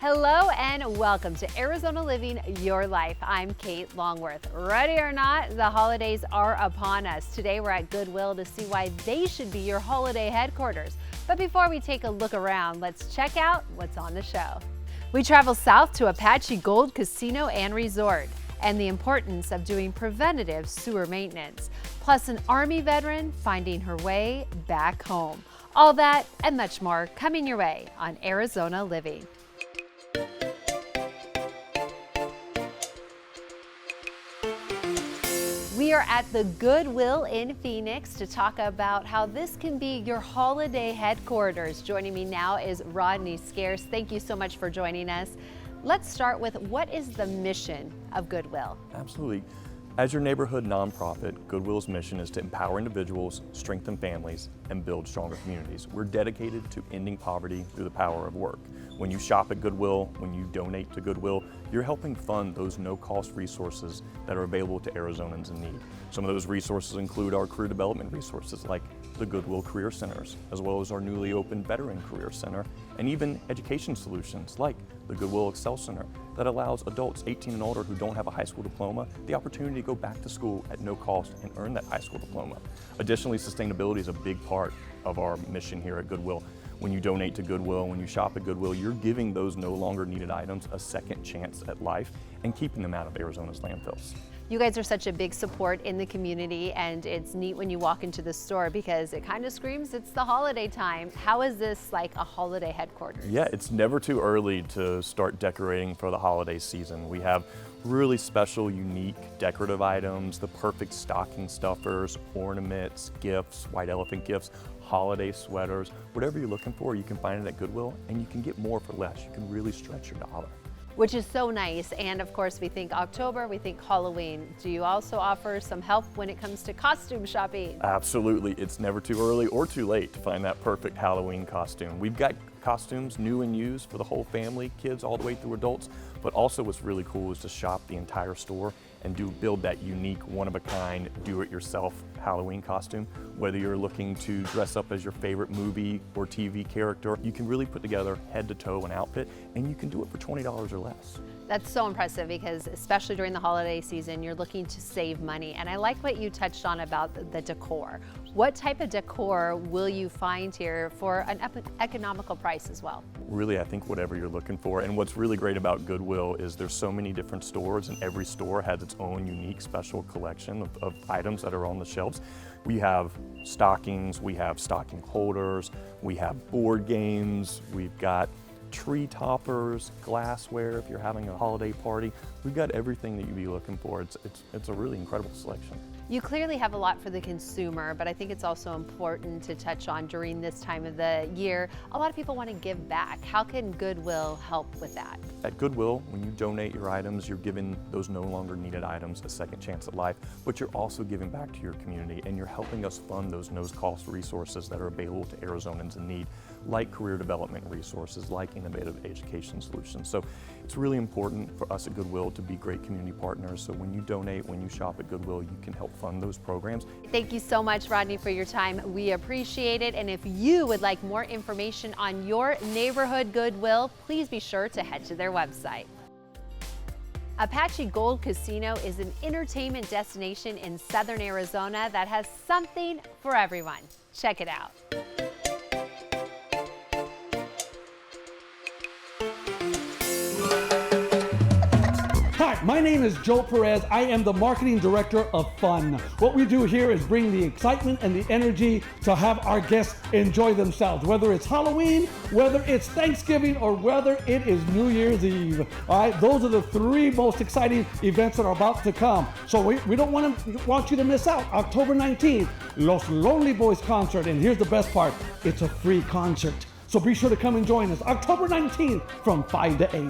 Hello and welcome to Arizona Living Your Life. I'm Kate Longworth. Ready or not, the holidays are upon us. Today we're at Goodwill to see why they should be your holiday headquarters. But before we take a look around, let's check out what's on the show. We travel south to Apache Gold Casino and Resort and the importance of doing preventative sewer maintenance, plus an Army veteran finding her way back home. All that and much more coming your way on Arizona Living. We are at the Goodwill in Phoenix to talk about how this can be your holiday headquarters. Joining me now is Rodney Scarce. Thank you so much for joining us. Let's start with what is the mission of Goodwill? Absolutely. As your neighborhood nonprofit, Goodwill's mission is to empower individuals, strengthen families, and build stronger communities. We're dedicated to ending poverty through the power of work. When you shop at Goodwill, when you donate to Goodwill, you're helping fund those no-cost resources that are available to Arizonans in need. Some of those resources include our career development resources like the Goodwill Career Centers, as well as our newly opened Veteran Career Center, and even education solutions like the Goodwill Excel Center that allows adults 18 and older who don't have a high school diploma the opportunity to go back to school at no cost and earn that high school diploma. Additionally, sustainability is a big part of our mission here at Goodwill. When you donate to Goodwill, when you shop at Goodwill, you're giving those no longer needed items a second chance at life and keeping them out of Arizona's landfills. You guys are such a big support in the community, and it's neat when you walk into the store because it kind of screams it's the holiday time. How is this like a holiday headquarters? Yeah, it's never too early to start decorating for the holiday season. We have really special, unique decorative items, the perfect stocking stuffers, ornaments, gifts, white elephant gifts, holiday sweaters. Whatever you're looking for, you can find it at Goodwill, and you can get more for less. You can really stretch your dollar. Which is so nice. And of course, we think October, we think Halloween. Do you also offer some help when it comes to costume shopping? Absolutely. It's never too early or too late to find that perfect Halloween costume. We've got costumes new and used for the whole family, kids all the way through adults, but also what's really cool is to shop the entire store and build that unique, one-of-a-kind, do-it-yourself Halloween costume. Whether you're looking to dress up as your favorite movie or TV character, you can really put together head to toe an outfit, and you can do it for $20 or less. That's so impressive because especially during the holiday season, you're looking to save money. And I like what you touched on about the decor. What type of decor will you find here for an economical price as well? Really, I think whatever you're looking for. And what's really great about Goodwill is there's so many different stores, and every store has its own unique special collection of items that are on the shelves. We have stockings, we have stocking holders, we have board games, we've got tree toppers, glassware if you're having a holiday party. We've got everything that you'd be looking for. It's a really incredible selection. You clearly have a lot for the consumer, but I think it's also important to touch on during this time of the year. A lot of people want to give back. How can Goodwill help with that? At Goodwill, when you donate your items, you're giving those no longer needed items a second chance at life, but you're also giving back to your community, and you're helping us fund those no-cost resources that are available to Arizonans in need, like career development resources, like innovative education solutions. So it's really important for us at Goodwill to be great community partners. So when you donate, when you shop at Goodwill, you can help fund those programs. Thank you so much, Rodney, for your time. We appreciate it. And if you would like more information on your neighborhood Goodwill, please be sure to head to their website. Apache Gold Casino is an entertainment destination in southern Arizona that has something for everyone. Check it out. Hi, my name is Joe Perez. I am the marketing director of Fun. What we do here is bring the excitement and the energy to have our guests enjoy themselves, whether it's Halloween, whether it's Thanksgiving, or whether it is New Year's Eve. All right, those are the three most exciting events that are about to come. So we don't want you to miss out. October 19th, Los Lonely Boys concert, and here's the best part, it's a free concert. So be sure to come and join us October 19th from 5 to 8.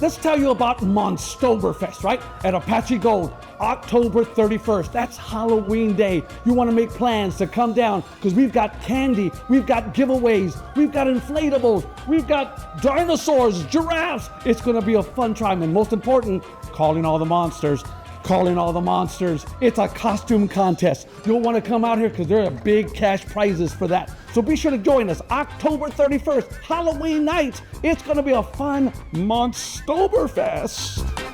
Let's tell you about Monstoberfest, right? At Apache Gold, October 31st. That's Halloween Day. You want to make plans to come down because we've got candy, we've got giveaways, we've got inflatables, we've got dinosaurs, giraffes. It's going to be a fun time, and most important, calling all the monsters. calling all the monsters. It's a costume contest. You'll want to come out here because there are big cash prizes for that. So be sure to join us October 31st, Halloween night. It's going to be a fun Monstoberfest.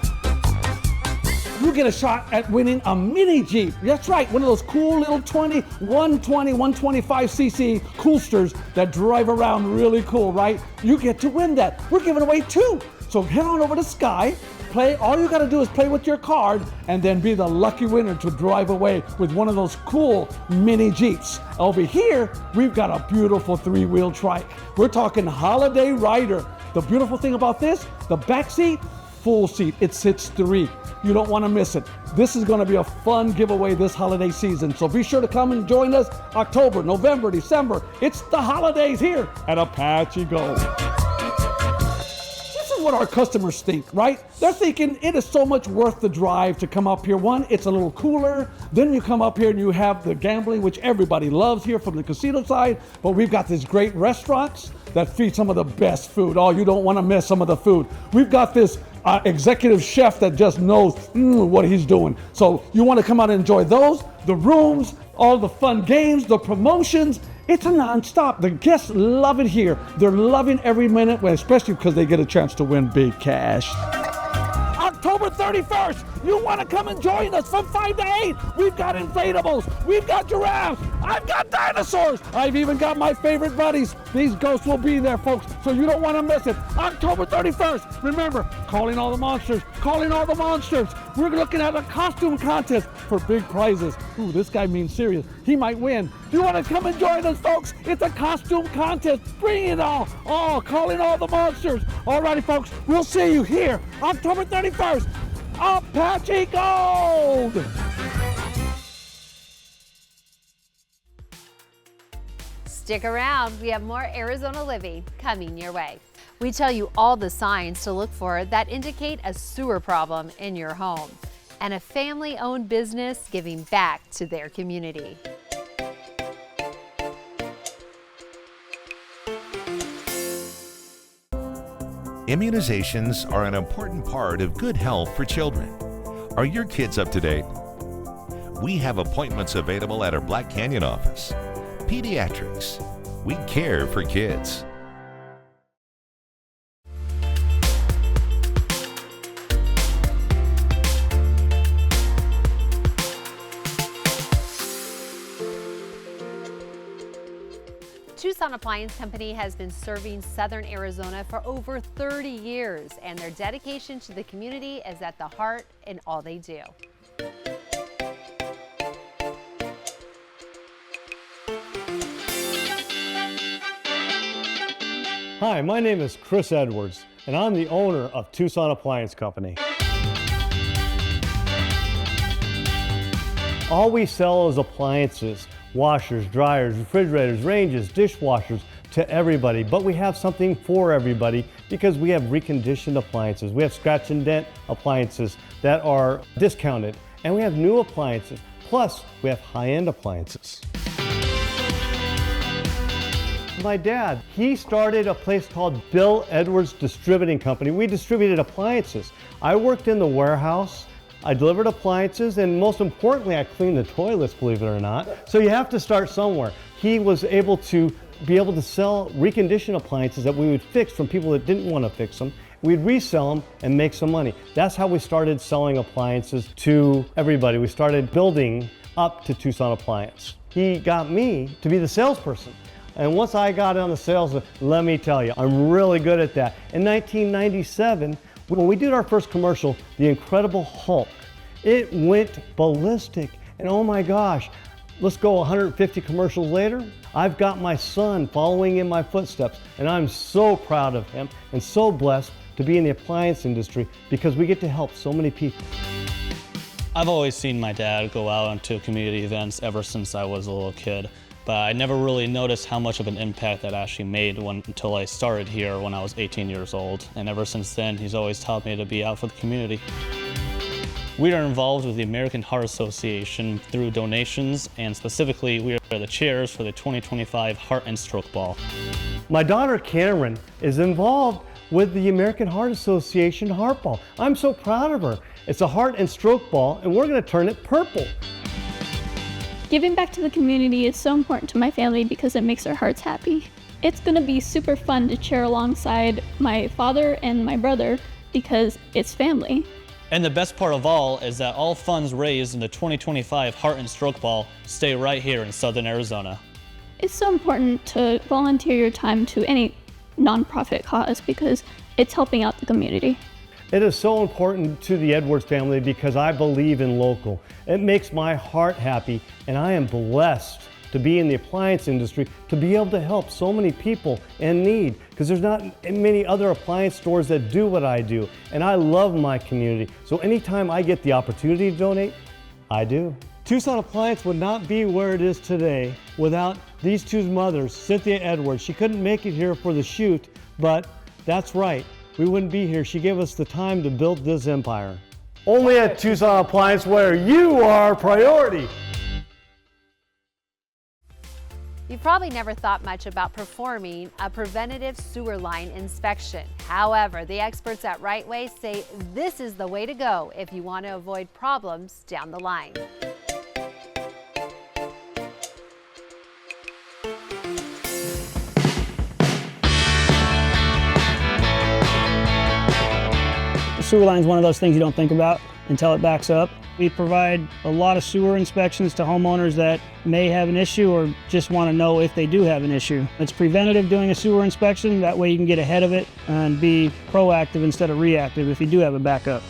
You get a shot at winning a mini Jeep. That's right, one of those cool little 125cc coolsters that drive around really cool, right? You get to win that. We're giving away 2. So head on over to Sky, play. All you gotta do is play with your card and then be the lucky winner to drive away with one of those cool mini Jeeps. Over here, we've got a beautiful 3-wheel trike. We're talking Holiday Rider. The beautiful thing about this, the back seat, full seat. It sits 3. You don't want to miss it. This is going to be a fun giveaway this holiday season. So be sure to come and join us October, November, December. It's the holidays here at Apache Gold. This is what our customers think, right? They're thinking it is so much worth the drive to come up here. One, it's a little cooler. Then you come up here and you have the gambling, which everybody loves here from the casino side. But we've got these great restaurants that feed some of the best food. Oh, you don't want to miss some of the food. We've got this executive chef that just knows what he's doing. So you want to come out and enjoy those, the rooms, all the fun games, the promotions. It's a non-stop. The guests love it here. They're loving every minute, especially because they get a chance to win big cash. October 31st, you want to come and join us from 5 to 8. We've got inflatables, we've got giraffes, I've got dinosaurs, I've even got my favorite buddies. These ghosts will be there, folks, so you don't want to miss it. October 31st, remember, calling all the monsters, calling all the monsters. We're looking at a costume contest for big prizes. Ooh, this guy means serious. He might win. You want to come and join us, folks? It's a costume contest. Bring it all. Oh, calling all the monsters. All righty, folks, we'll see you here October 31st. Apache Gold! Stick around, we have more Arizona Living coming your way. We tell you all the signs to look for that indicate a sewer problem in your home and a family-owned business giving back to their community. Immunizations are an important part of good health for children. Are your kids up to date? We have appointments available at our Black Canyon office. Pediatrics. We care for kids. Tucson Appliance Company has been serving Southern Arizona for over 30 years, and their dedication to the community is at the heart in all they do. Hi, my name is Chris Edwards, and I'm the owner of Tucson Appliance Company. All we sell is appliances, washers, dryers, refrigerators, ranges, dishwashers to everybody, but we have something for everybody because we have reconditioned appliances. We have scratch and dent appliances that are discounted, and we have new appliances. Plus, we have high-end appliances. My dad, he started a place called Bill Edwards Distributing Company. We distributed appliances. I worked in the warehouse. I delivered appliances, and most importantly, I cleaned the toilets, believe it or not. So you have to start somewhere. He was able to sell reconditioned appliances that we would fix from people that didn't want to fix them. We'd resell them and make some money. That's how we started selling appliances to everybody. We started building up to Tucson Appliance. He got me to be the salesperson. And once I got on the sales, let me tell you, I'm really good at that. In 1997, when we did our first commercial, The Incredible Hulk, it went ballistic. And oh my gosh, let's go 150 commercials later. I've got my son following in my footsteps, and I'm so proud of him and so blessed to be in the appliance industry because we get to help so many people. I've always seen my dad go out onto community events ever since I was a little kid, but I never really noticed how much of an impact that actually made until I started here when I was 18 years old. And ever since then, he's always taught me to be out for the community. We are involved with the American Heart Association through donations, and specifically, we are the chairs for the 2025 Heart and Stroke Ball. My daughter Cameron is involved with the American Heart Association heart ball. I'm so proud of her. It's a heart and stroke ball, and we're going to turn it purple. Giving back to the community is so important to my family because it makes our hearts happy. It's going to be super fun to cheer alongside my father and my brother because it's family. And the best part of all is that all funds raised in the 2025 Heart and Stroke Ball stay right here in Southern Arizona. It's so important to volunteer your time to any nonprofit cause because it's helping out the community. It is so important to the Edwards family because I believe in local. It makes my heart happy, and I am blessed to be in the appliance industry, to be able to help so many people in need, because there's not many other appliance stores that do what I do, and I love my community. So anytime I get the opportunity to donate, I do. Tucson Appliance would not be where it is today without these two mothers, Cynthia Edwards. She couldn't make it here for the shoot, but that's right. We wouldn't be here. She gave us the time to build this empire. Only at Tucson Appliance, where you are priority. You've probably never thought much about performing a preventative sewer line inspection. However, the experts at Right Way say this is the way to go if you want to avoid problems down the line. Sewer line is one of those things you don't think about until it backs up. We provide a lot of sewer inspections to homeowners that may have an issue or just want to know if they do have an issue. It's preventative doing a sewer inspection. That way you can get ahead of it and be proactive instead of reactive if you do have a backup.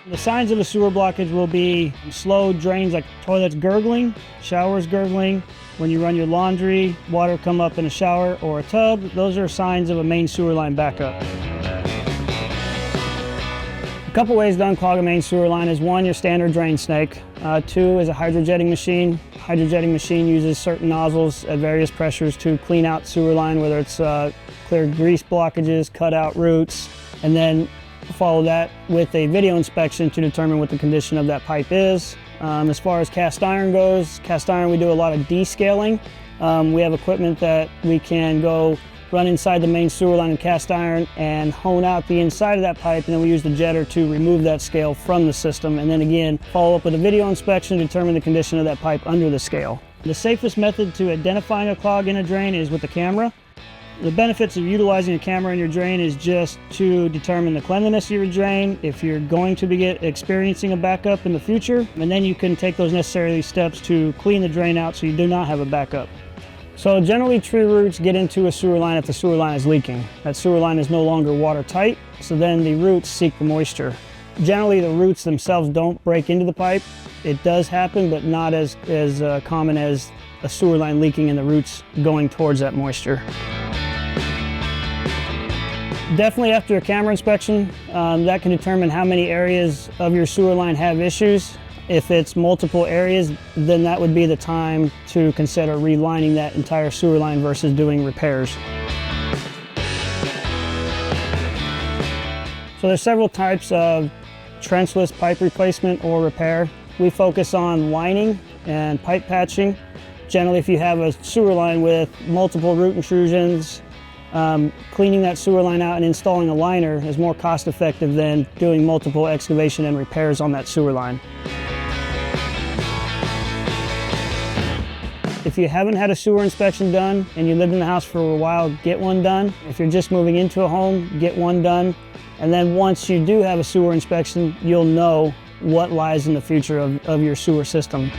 The signs of a sewer blockage will be slow drains like toilets gurgling, showers gurgling. When you run your laundry, water come up in a shower or a tub, those are signs of a main sewer line backup. A couple ways to unclog a main sewer line is one, your standard drain snake. Two is a hydrojetting machine. Hydrojetting machine uses certain nozzles at various pressures to clean out sewer line, whether it's clear grease blockages, cut out roots, and then follow that with a video inspection to determine what the condition of that pipe is. As far as cast iron goes, cast iron we do a lot of descaling. We have equipment that we can go run inside the main sewer line in cast iron and hone out the inside of that pipe, and then we use the jetter to remove that scale from the system, and then again follow up with a video inspection to determine the condition of that pipe under the scale. The safest method to identifying a clog in a drain is with the camera. The benefits of utilizing a camera in your drain is just to determine the cleanliness of your drain, if you're going to be experiencing a backup in the future, and then you can take those necessary steps to clean the drain out so you do not have a backup. So generally tree roots get into a sewer line if the sewer line is leaking. That sewer line is no longer watertight, so then the roots seek the moisture. Generally the roots themselves don't break into the pipe. It does happen, but not as common as a sewer line leaking and the roots going towards that moisture. Definitely after a camera inspection, that can determine how many areas of your sewer line have issues. If it's multiple areas, then that would be the time to consider relining that entire sewer line versus doing repairs. So there's several types of trenchless pipe replacement or repair. We focus on lining and pipe patching. Generally, if you have a sewer line with multiple root intrusions, cleaning that sewer line out and installing a liner is more cost effective than doing multiple excavation and repairs on that sewer line. If you haven't had a sewer inspection done and you lived in the house for a while, get one done. If you're just moving into a home, get one done. And then once you do have a sewer inspection, you'll know what lies in the future of your sewer system.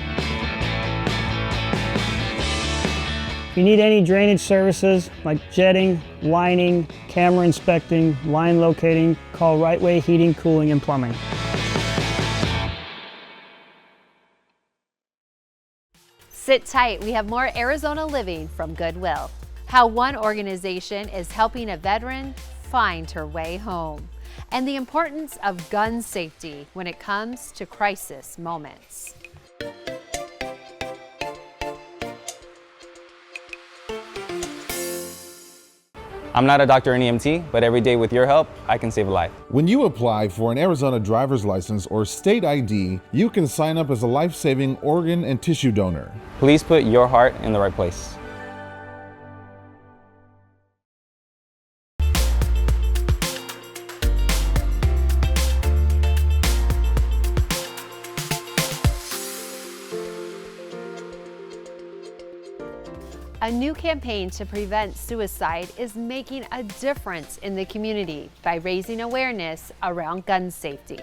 If you need any drainage services like jetting, lining, camera inspecting, line locating, call Right Way Heating, Cooling, and Plumbing. Sit tight, we have more Arizona Living from Goodwill. How one organization is helping a veteran find her way home, and the importance of gun safety when it comes to crisis moments. I'm not a doctor or an EMT, but every day with your help, I can save a life. When you apply for an Arizona driver's license or state ID, you can sign up as a life-saving organ and tissue donor. Please put your heart in the right place. A new campaign to prevent suicide is making a difference in the community by raising awareness around gun safety.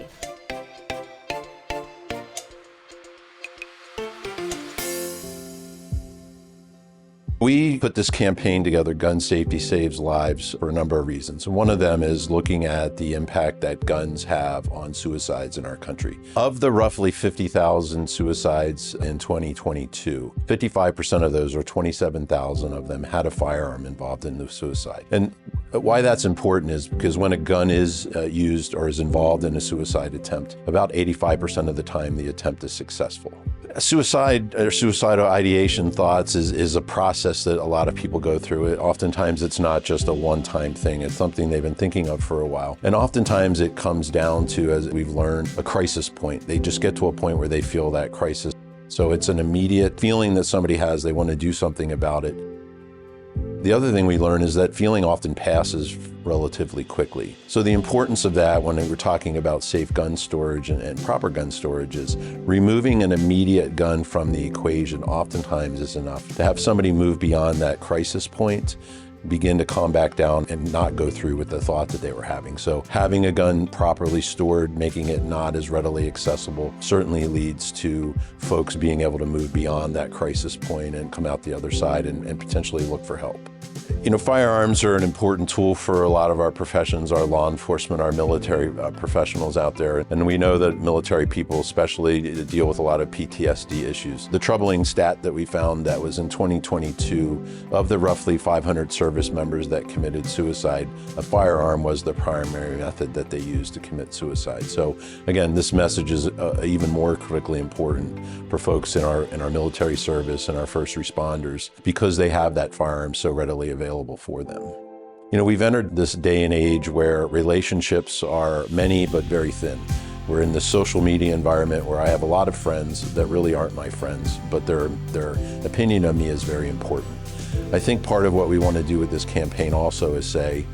We put this campaign together, Gun Safety Saves Lives, for a number of reasons. And one of them is looking at the impact that guns have on suicides in our country. Of the roughly 50,000 suicides in 2022, 55% of those, or 27,000 of them, had a firearm involved in the suicide. And why that's important is because when a gun is used or is involved in a suicide attempt, about 85% of the time the attempt is successful. Suicide or suicidal ideation thoughts is a process that a lot of people go through. Oftentimes it's not just a one-time thing. It's something they've been thinking of for a while. And oftentimes it comes down to, as we've learned, a crisis point. They just get to a point where they feel that crisis. So it's an immediate feeling that somebody has. They want to do something about it. The other thing we learn is that feeling often passes relatively quickly. So the importance of that when we're talking about safe gun storage and proper gun storage is removing an immediate gun from the equation oftentimes is enough to have somebody move beyond that crisis point, begin to calm back down and not go through with the thought that they were having. So having a gun properly stored, making it not as readily accessible, certainly leads to folks being able to move beyond that crisis point and come out the other side and potentially look for help. You know, firearms are an important tool for a lot of our professions, our law enforcement, our military professionals out there. And we know that military people especially deal with a lot of PTSD issues. The troubling stat that we found that was in 2022, of the roughly 500 service members that committed suicide, a firearm was the primary method that they used to commit suicide. So again, this message is even more critically important for folks in our military service and our first responders because they have that firearm so readily available for them. You know, we've entered this day and age where relationships are many but very thin. We're in the social media environment where I have a lot of friends that really aren't my friends, but their opinion of me is very important. I think part of what we want to do with this campaign also is say,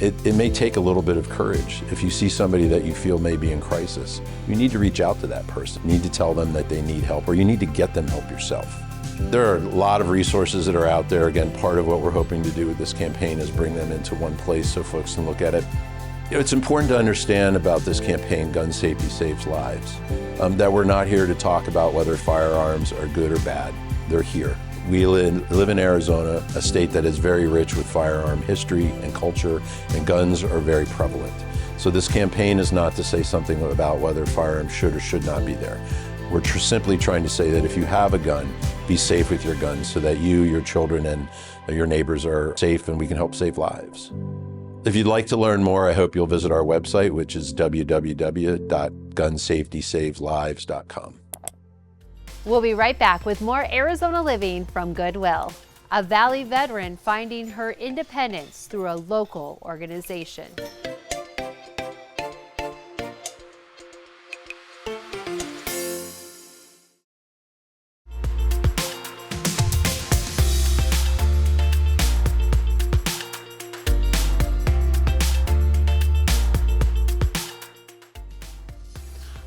it may take a little bit of courage. If you see somebody that you feel may be in crisis, you need to reach out to that person. You need to tell them that they need help, or you need to get them help yourself. There are a lot of resources that are out there. Again, part of what we're hoping to do with this campaign is bring them into one place so folks can look at it. You know, it's important to understand about this campaign, Gun Safety Saves Lives, that we're not here to talk about whether firearms are good or bad. They're here. We live in Arizona, a state that is very rich with firearm history and culture, and guns are very prevalent. So this campaign is not to say something about whether firearms should or should not be there. We're simply trying to say that if you have a gun, be safe with your guns so that you, your children, and your neighbors are safe and we can help save lives. If you'd like to learn more, I hope you'll visit our website, which is www.gunsafetysaveslives.com. We'll be right back with more Arizona Living from Goodwill. A Valley veteran finding her independence through a local organization.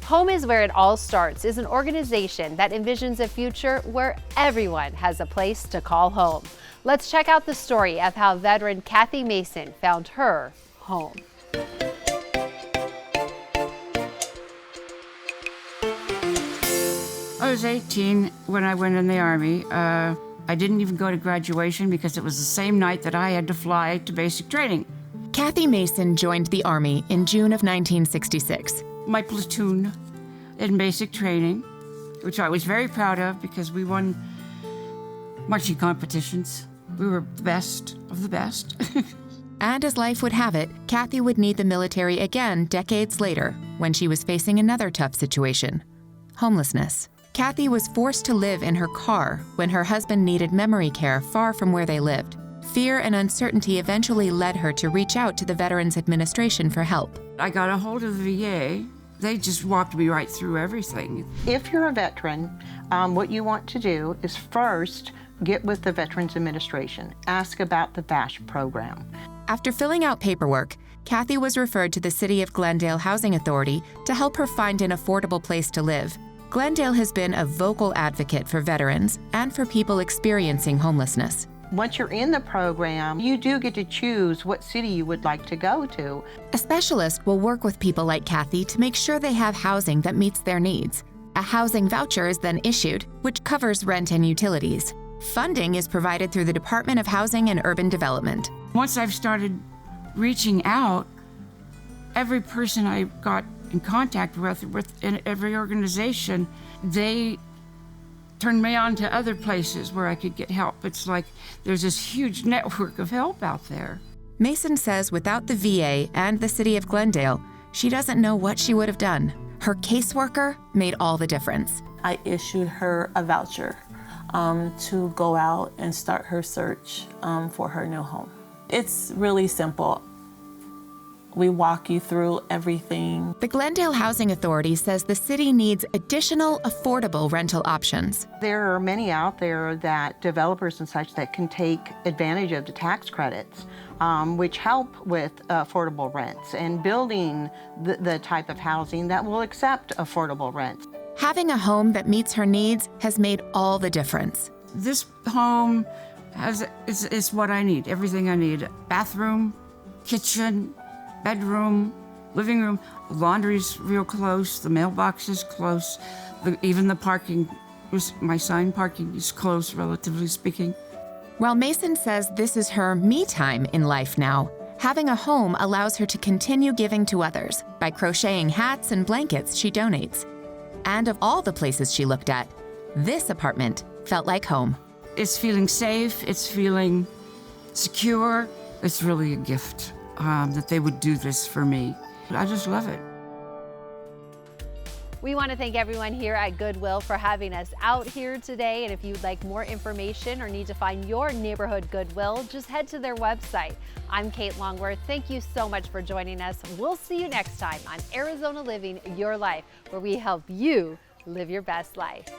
Home is Where It All Starts is an organization that envisions a future where everyone has a place to call home. Let's check out the story of how veteran Kathy Mason found her home. I was 18 when I went in the Army. I didn't even go to graduation because it was the same night that I had to fly to basic training. Kathy Mason joined the Army in June of 1966. My platoon in basic training, which I was very proud of because we won marching competitions. We were the best of the best. And as life would have it, Kathy would need the military again decades later when she was facing another tough situation: homelessness. Kathy was forced to live in her car when her husband needed memory care far from where they lived. Fear and uncertainty eventually led her to reach out to the Veterans Administration for help. I got a hold of the VA. They just walked me right through everything. If you're a veteran, what you want to do is first get with the Veterans Administration. Ask about the VASH program. After filling out paperwork, Kathy was referred to the City of Glendale Housing Authority to help her find an affordable place to live. Glendale has been a vocal advocate for veterans and for people experiencing homelessness. Once you're in the program, you do get to choose what city you would like to go to. A specialist will work with people like Kathy to make sure they have housing that meets their needs. A housing voucher is then issued, which covers rent and utilities. Funding is provided through the Department of Housing and Urban Development. Once I've started reaching out, every person I got in contact with in every organization, they turned me on to other places where I could get help. It's like there's this huge network of help out there. Mason says without the VA and the city of Glendale, she doesn't know what she would have done. Her caseworker made all the difference. I issued her a voucher to go out and start her search for her new home. It's really simple. We walk you through everything. The Glendale Housing Authority says the city needs additional affordable rental options. There are many out there that developers and such that can take advantage of the tax credits, which help with affordable rents and building the type of housing that will accept affordable rents. Having a home that meets her needs has made all the difference. This home is what I need, everything I need. Bathroom, kitchen, bedroom, living room, laundry's real close, the mailbox is close, even the parking, my sign parking is close, relatively speaking. While Mason says this is her me time in life now, having a home allows her to continue giving to others by crocheting hats and blankets she donates. And of all the places she looked at, this apartment felt like home. It's feeling safe, it's feeling secure. It's really a gift that they would do this for me. I just love it. We want to thank everyone here at Goodwill for having us out here today. And if you'd like more information or need to find your neighborhood Goodwill, just head to their website. I'm Kate Longworth. Thank you so much for joining us. We'll see you next time on Arizona Living Your Life, where we help you live your best life.